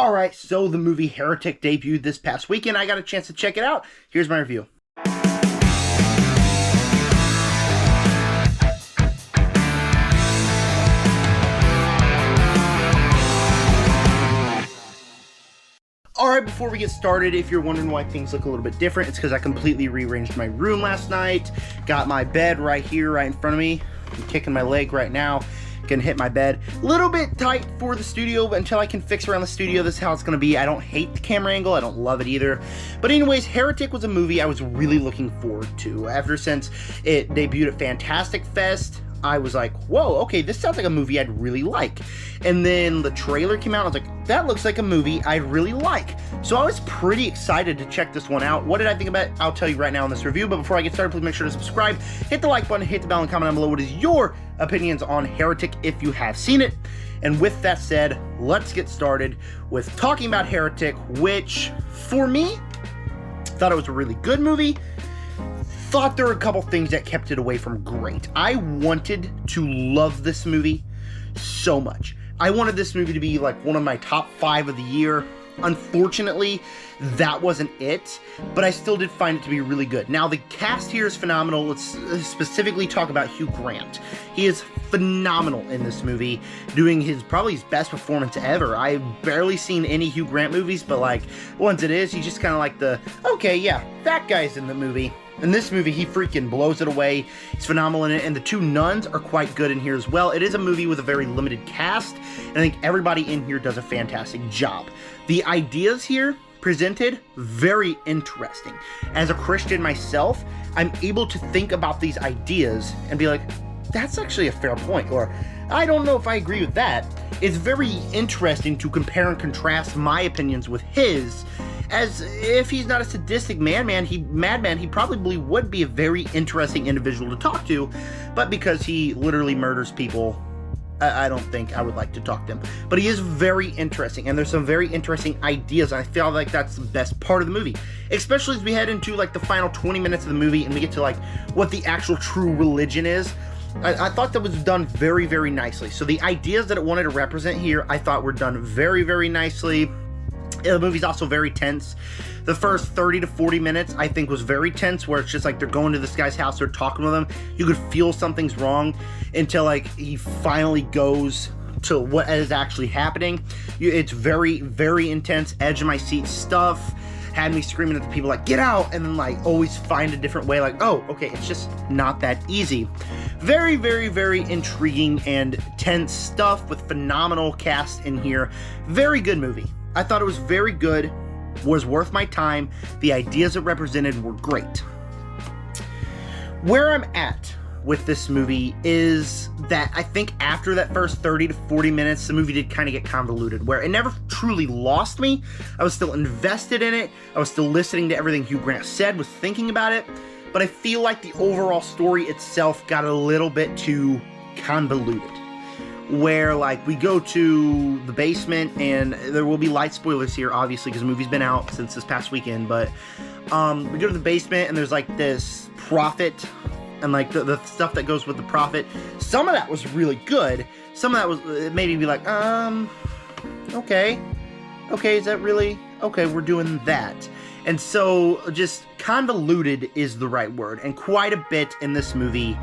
Alright, so the movie Heretic debuted this past weekend. I got a chance to check it out. Here's my review. Alright, before we get started, if you're wondering why things look a little bit different, it's because I completely rearranged my room last night. Got my bed right here, right in front of me. I'm kicking my leg right now. Gonna hit my bed. A little bit tight for the studio, but until I can fix around the studio, this is how it's gonna be. I don't hate the camera angle, I don't love it either. But anyways, Heretic was a movie I was really looking forward to. Ever since it debuted at Fantastic Fest, I was like, whoa, okay, this sounds like a movie I'd really like. And then the trailer came out, I was like, that looks like a movie I'd really like. So I was pretty excited to check this one out. What did I think about it? I'll tell you right now in this review, but before I get started, please make sure to subscribe, hit the like button, hit the bell, and comment down below what is your opinions on Heretic if you have seen it. And with that said, let's get started with talking about Heretic, which, for me, thought it was a really good movie. Thought there were a couple things that kept it away from great. I wanted to love this movie so much. I wanted this movie to be like one of my top 5 of the year. Unfortunately, that wasn't it, but I still did find it to be really good. Now, the cast here is phenomenal. Let's specifically talk about Hugh Grant. He is phenomenal in this movie, doing probably his best performance ever. I've barely seen any Hugh Grant movies, but like, once it is, he's just kind of like okay, yeah, that guy's in the movie. In this movie, he freaking blows it away. He's phenomenal in it, and the two nuns are quite good in here as well. It is a movie with a very limited cast, and I think everybody in here does a fantastic job. The ideas here presented, very interesting. As a Christian myself, I'm able to think about these ideas and be like, that's actually a fair point, or I don't know if I agree with that. It's very interesting to compare and contrast my opinions with his, as if he's not a sadistic madman, he probably would be a very interesting individual to talk to, but because he literally murders people, I don't think I would like to talk to him. But he is very interesting, and there's some very interesting ideas, and I feel like that's the best part of the movie, especially as we head into like the final 20 minutes of the movie and we get to like what the actual true religion is. I thought that was done very, very nicely. So the ideas that it wanted to represent here, I thought were done very, very nicely. The movie's also very tense. The first 30 to 40 minutes, I think, was very tense, where it's just like they're going to this guy's house, they're talking with him. You could feel something's wrong until like he finally goes to what is actually happening. It's very, very intense, edge of my seat stuff. Had me screaming at the people like, get out, and then like always find a different way, like, oh, okay, it's just not that easy. Very, very, very intriguing and tense stuff with phenomenal cast in here. Very good movie. I thought it was very good, was worth my time. The ideas it represented were great. Where I'm at with this movie is that I think after that first 30 to 40 minutes, the movie did kind of get convoluted, where it never truly lost me. I was still invested in it. I was still listening to everything Hugh Grant said, was thinking about it, but I feel like the overall story itself got a little bit too convoluted. Where like we go to the basement, and there will be light spoilers here obviously because the movie's been out since this past weekend, but we go to the basement and there's like this prophet and like the stuff that goes with the prophet. Some of that was really good, some of that was, it made me be like, okay, is that really okay, we're doing that. And so just convoluted is the right word, and quite a bit in this movie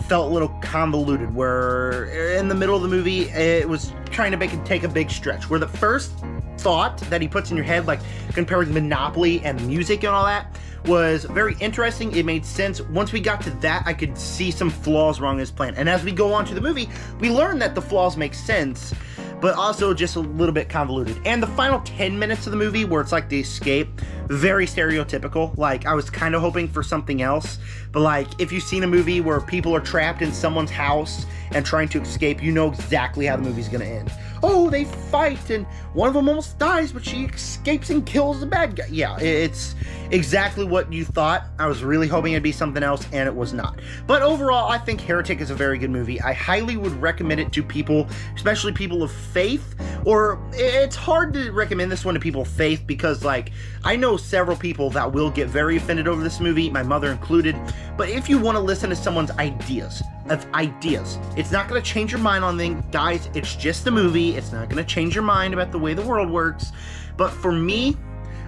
felt a little convoluted, where in the middle of the movie it was trying to take a big stretch, where the first thought that he puts in your head, like comparing Monopoly and music and all that, was very interesting. It made sense. Once we got to that, I could see some flaws wrong in his plan, and as we go on to the movie, we learn that the flaws make sense, but also just a little bit convoluted. And the final 10 minutes of the movie, where it's like the escape, very stereotypical. Like, I was kind of hoping for something else, but like, if you've seen a movie where people are trapped in someone's house and trying to escape, you know exactly how the movie's gonna end. Oh, they fight, and one of them almost dies, but she escapes and kills the bad guy. Yeah, it's exactly what you thought. I was really hoping it'd be something else, and it was not. But overall, I think Heretic is a very good movie. I highly would recommend it to people, especially people of faith, or it's hard to recommend this one to people of faith because, like, I know several people that will get very offended over this movie, my mother included, but if you want to listen to someone's ideas, of ideas. It's not going to change your mind on things. Guys, it's just a movie. It's not going to change your mind about the way the world works. But for me,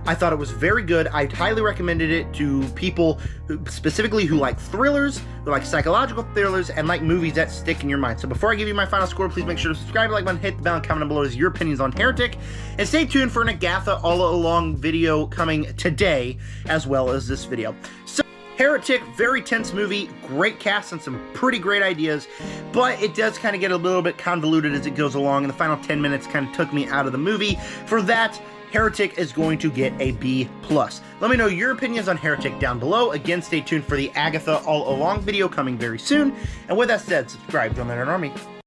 I thought it was very good. I'd highly recommended it to people specifically who like thrillers, who like psychological thrillers, and like movies that stick in your mind. So before I give you my final score, please make sure to subscribe, like button, hit the bell, and comment down below as your opinions on Heretic. And stay tuned for an Agatha all along video coming today, as well as this video. So Heretic, very tense movie, great cast and some pretty great ideas, but it does kind of get a little bit convoluted as it goes along, and the final 10 minutes kind of took me out of the movie. For that, Heretic is going to get a B+. Let me know your opinions on Heretic down below. Again, stay tuned for the Agatha All Along video coming very soon. And with that said, subscribe, join the Nerd Army.